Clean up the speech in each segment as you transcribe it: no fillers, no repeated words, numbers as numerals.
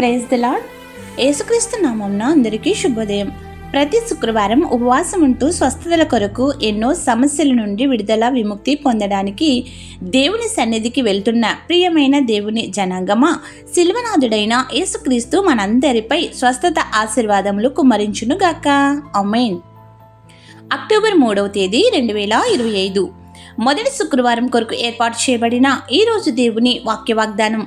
Praise the lord. యేసుక్రీస్తు నామమున అందరికీ శుభోదయం. ప్రతి శుక్రవారం ఉపవాసం ఉంటూ స్వస్థతల కొరకు ఎన్నో సమస్యల నుండి విడుదల విముక్తి పొందడానికి దేవుని సన్నిధికి వెళ్తున్న ప్రియమైన దేవుని జనాంగమా, శిల్వనాథుడైన యేసుక్రీస్తు మనందరిపై స్వస్థత ఆశీర్వాదములు కుమ్మరించునుగాక. ఆమేన్. అక్టోబర్ 3వ తేదీ 2025 మొదటి శుక్రవారం కొరకు ఏర్పాటు చేయబడిన ఈరోజు దేవుని వాక్య వాగ్దానం.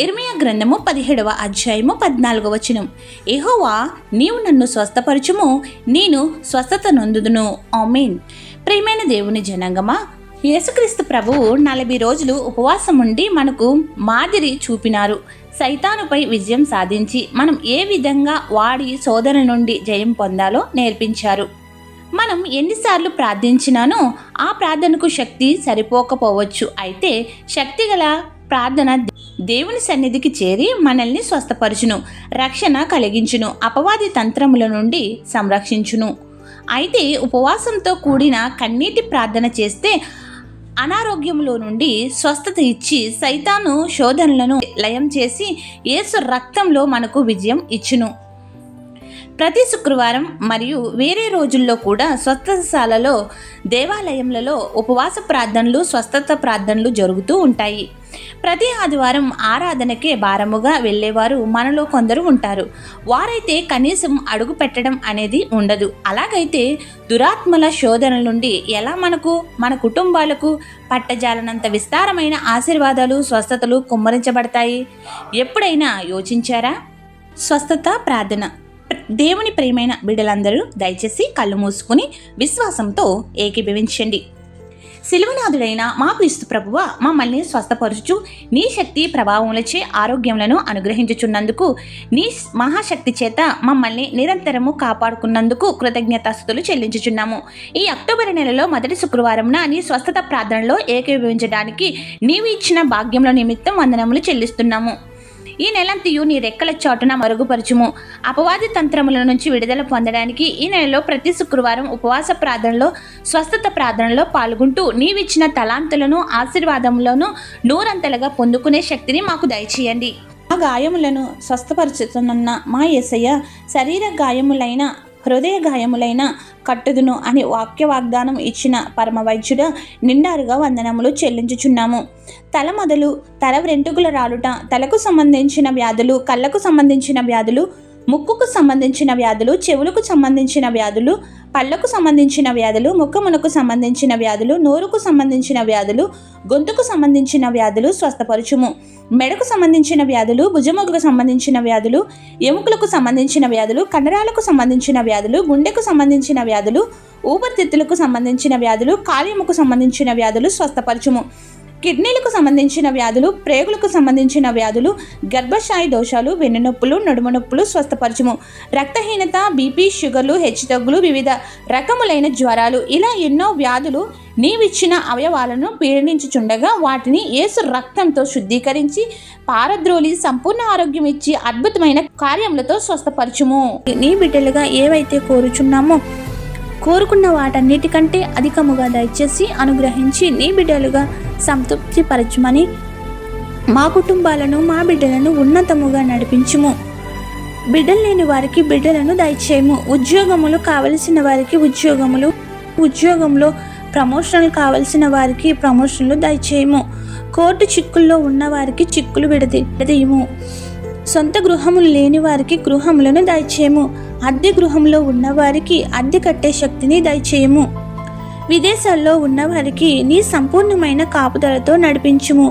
ఇర్మియా గ్రంథము 17వ అధ్యాయము 14వ వచనం. యెహోవా, నీవు నన్ను స్వస్థపరచుము, నేను స్వస్థత నొందుదును. ఆమేన్. ప్రియమైన దేవుని జనాంగమా, యేసుక్రీస్తు ప్రభువు 40 రోజులు ఉపవాసం ఉండి మనకు మాదిరి చూపినారు. సైతానుపై విజయం సాధించి మనం ఏ విధంగా వాడి శోధన నుండి జయం పొందాలో నేర్పించారు. మనం ఎన్నిసార్లు ప్రార్థించినానో ఆ ప్రార్థనకు శక్తి సరిపోకపోవచ్చు. అయితే శక్తిగల ప్రార్థన దేవుని సన్నిధికి చేరి మనల్ని స్వస్థపరచును, రక్షణ కలిగించును, అపవాది తంత్రముల నుండి సంరక్షించును. అయితే ఉపవాసంతో కూడిన కన్నీటి ప్రార్థన చేస్తే అనారోగ్యంలో నుండి స్వస్థత ఇచ్చి సైతాను శోధనలను లయం చేసి యేసు రక్తంలో మనకు విజయం ఇచ్చును. ప్రతి శుక్రవారం మరియు వేరే రోజుల్లో కూడా స్వస్థతశాలలో, దేవాలయములలో ఉపవాస ప్రార్థనలు, స్వస్థత ప్రార్థనలు జరుగుతూ ఉంటాయి. ప్రతి ఆదివారం ఆరాధనకే భారముగా వెళ్ళేవారు మనలో కొందరు ఉంటారు. వారైతే కనీసం అడుగు పెట్టడం అనేది ఉండదు. అలాగైతే దురాత్మల శోధనల నుండి ఎలా మన కుటుంబాలకు పట్టజాలనంత విస్తారమైన ఆశీర్వాదాలు, స్వస్థతలు కుమ్మరించబడతాయి? ఎప్పుడైనా యోచించారా? స్వస్థత ప్రార్థన. దేవుని ప్రియమైన బిడ్డలందరూ దయచేసి కళ్ళు మూసుకుని విశ్వాసంతో ఏకీభవించండి. శిలువనాథుడైన మా క్రీస్తు ప్రభువ, మమ్మల్ని స్వస్థపరచుచు నీ శక్తి ప్రభావములచే ఆరోగ్యములను అనుగ్రహించుచున్నందుకు, నీ మహాశక్తి చేత మమ్మల్ని నిరంతరము కాపాడుకున్నందుకు కృతజ్ఞతాస్తుతులు చెల్లించుచున్నాము. ఈ అక్టోబర్ నెలలో మొదటి శుక్రవారంన నీ స్వస్థత ప్రార్థనలో ఏకీభవించడానికి నీవు ఇచ్చిన భాగ్యముల నిమిత్తం వందనములు చెల్లిస్తున్నాము. ఈ నెలంతయు నీ రెక్కల చాటున మరుగుపరచుము. అపవాది తంత్రముల నుంచి విడుదల పొందడానికి ఈ నెలలో ప్రతి శుక్రవారం ఉపవాస ప్రార్థనలో, స్వస్థత ప్రార్థనలో పాల్గొంటూ నీవిచ్చిన తలాంతులను, ఆశీర్వాదములను నూరంతలుగా పొందుకునే శక్తిని మాకు దయచేయండి. మా గాయములను స్వస్థపరచుతున్న మా యేసయ్య, శరీర గాయములైన, హృదయ గాయములైన కట్టుదును అని వాక్య వాగ్దానం ఇచ్చిన పరమ వైద్యుడ, నిండారుగా వందనములు చెల్లించుచున్నాము. తల మొదలు తల వెంట్రుకల రాలుట, తలకు సంబంధించిన వ్యాధులు, కళ్ళకు సంబంధించిన వ్యాధులు, ముక్కుకు సంబంధించిన వ్యాధులు, చెవులకు సంబంధించిన వ్యాధులు, పళ్ళకు సంబంధించిన వ్యాధులు, ముఖమునకు సంబంధించిన వ్యాధులు, నోరుకు సంబంధించిన వ్యాధులు, గొంతుకు సంబంధించిన వ్యాధులు స్వస్థపరచుము. మెడకు సంబంధించిన వ్యాధులు, భుజముకు సంబంధించిన వ్యాధులు, ఎముకలకు సంబంధించిన వ్యాధులు, కండరాలకు సంబంధించిన వ్యాధులు, గుండెకు సంబంధించిన వ్యాధులు, ఊపిరితిత్తులకు సంబంధించిన వ్యాధులు, కాలేయముకు సంబంధించిన వ్యాధులు స్వస్థపరచుము. కిడ్నీలకు సంబంధించిన వ్యాధులు, ప్రేగులకు సంబంధించిన వ్యాధులు, గర్భశాయ దోషాలు, వెన్నునొప్పులు, నడుము నొప్పులు స్వస్థపరచుము. రక్తహీనత, బీపీ, షుగర్లు, హెచ్చుతగ్గులు, వివిధ రకములైన జ్వరాలు, ఇలా ఎన్నో వ్యాధులు నీవిచ్చిన అవయవాలను పీడించుచుండగా వాటిని యేసు రక్తంతో శుద్ధీకరించి పారద్రోలి సంపూర్ణ ఆరోగ్యం ఇచ్చి అద్భుతమైన కార్యములతో స్వస్థపరచుము. నీ బిడ్డలుగా ఏవైతే కోరుచున్నామో కోరుకున్న వాటన్నిటికంటే అధికముగా దయచేసి అనుగ్రహించి నీ బిడ్డలుగా సంతృప్తి పరచుమని, మా కుటుంబాలను, మా బిడ్డలను ఉన్నతముగా నడిపించుము. బిడ్డలు లేని వారికి బిడ్డలను దయచేయము. ఉద్యోగములు కావలసిన వారికి ఉద్యోగంలో ప్రమోషన్లు కావలసిన వారికి ప్రమోషన్లు దయచేయము. కోర్టు చిక్కుల్లో ఉన్న వారికి చిక్కులు విడదీయము. సొంత గృహములు లేని వారికి గృహములను దయచేయము. అద్దె గృహంలో ఉన్నవారికి అద్దె కట్టే శక్తిని దయచేయము. విదేశాల్లో ఉన్నవారికి నీ సంపూర్ణమైన కాపుదలతో నడిపించుము.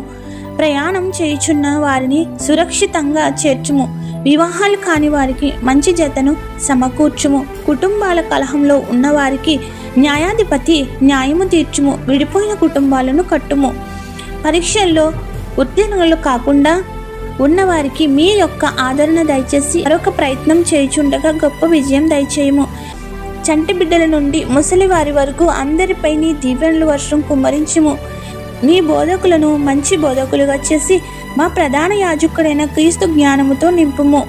ప్రయాణం చేయుచున్న వారిని సురక్షితంగా చేర్చుము. వివాహాలు కాని వారికి మంచి జతను సమకూర్చుము. కుటుంబాల కలహంలో ఉన్నవారికి న్యాయాధిపతి న్యాయము తీర్చుము. విడిపోయిన కుటుంబాలను కట్టుము. పరీక్షల్లో ఉత్తీర్ణులు కాకుండా ఉన్నవారికి మీ యొక్క ఆదరణ దయచేసి మరొక ప్రయత్నం చేయుచుండగా గొప్ప విజయం దయచేయము. చంటి బిడ్డల నుండి ముసలి వారి వరకు అందరిపై నీ దీవెనలు వర్షం కుమ్మరించుము. నీ బోధకులను మంచి బోధకులుగా చేసి మా ప్రధాన యాజకుడైన క్రీస్తు జ్ఞానముతో నింపుము.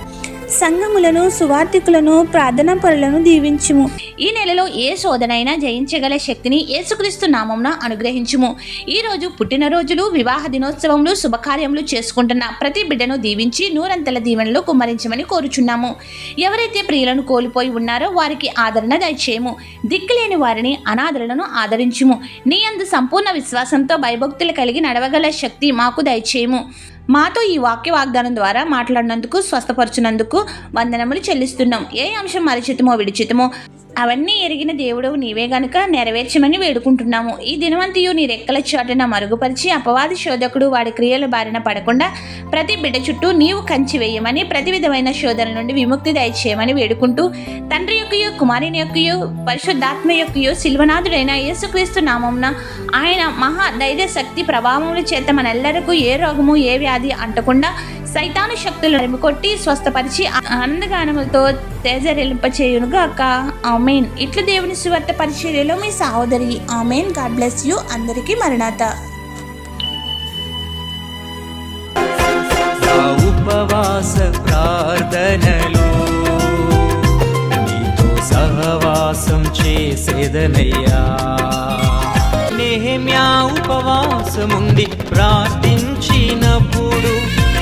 సంఘములను, సువార్థికులను, ప్రార్థనా పరులను దీవించుము. ఈ నెలలో ఏ శోధనైనా జయించగల శక్తిని యేసుక్రీస్తు నామమున అనుగ్రహించుము. ఈరోజు పుట్టినరోజులు, వివాహ దినోత్సవములు, శుభకార్యములు చేసుకుంటున్న ప్రతి బిడ్డను దీవించి నూరంతల దీవెనలు కుమ్మరించమని కోరుచున్నాము. ఎవరైతే ప్రియులను కోల్పోయి ఉన్నారో వారికి ఆదరణ దయచేయము. దిక్కులేని వారిని, అనాథలను ఆదరించుము. నీ యందు సంపూర్ణ విశ్వాసంతో భయభక్తులు కలిగి నడవగల శక్తి మాకు దయచేయము. మాతో ఈ వాక్య వాగ్దానం ద్వారా మాట్లాడినందుకు, స్వస్థపరచునందుకు వందనములు చెల్లిస్తున్నాం. ఏ అంశం మరచితమో విడిచితమో అవన్నీ ఎరిగిన దేవుడవు నీవే గనుక నెరవేర్చమని వేడుకుంటున్నాము. ఈ దినవంతియు నీ రెక్కల చాటున మరుగుపరిచి అపవాది శోధకుడు వాడి క్రియల బారిన పడకుండా ప్రతి బిడ్డ చుట్టూ నీవు కంచి వేయమని, ప్రతి విధమైన శోధన నుండి విముక్తి దయచేయమని వేడుకుంటూ తండ్రి యొక్కయు, కుమారుని యొక్కయు, పరిశుద్ధాత్మ యొక్కయు, శిల్వనాథుడైన యేసుక్రీస్తు నామమున ఆయన మహా ధైర్య శక్తి ప్రభావముల చేత మనెల్లరకు ఏ రోగము, ఏ వ్యాధి అంటకుండా సైతాను శక్తులు కొట్టి స్వస్థపరిచి ఆనందగానములతో తేజరెలింపచేయునుగాక. ఆమేన్. ఇట్లు దేవుని సువార్త పరిచర్యలో మీ సహోదరి. ఆమేన్. God bless you. అందరికీ మరణాత. ఉపవాస ప్రార్థనలు నీతో సహవాసం చేసేదనయ్యా. నెహెమ్యా ఉపవాసముండి ప్రార్థించినప్పుడు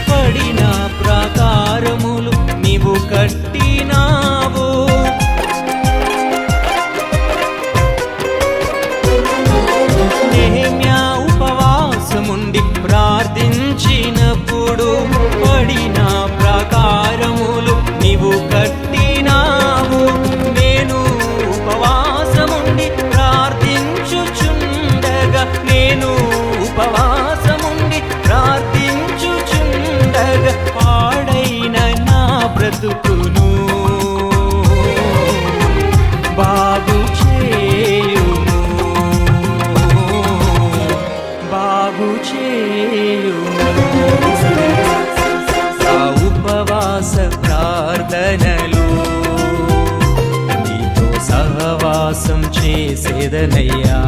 పడిన ప్రాకారములు నీవు కట్టినావు. నెహెమ్యా ఉపవాసముండి ప్రార్థించినప్పుడు పడిన ప్రాకారములు నీవు కట్టినావు. నేను ఉపవాసముండి ప్రార్థించుచుండగా, నేను ఉపవాసముండి ప్రార్థించుచుండగా పాడైన నా బ్రతుకును బాగు చేయుము, బాగు చేయుము. ఆ ఉపవాస ప్రార్థనలు నీతో సహవాసం చేసేదనయ్యా.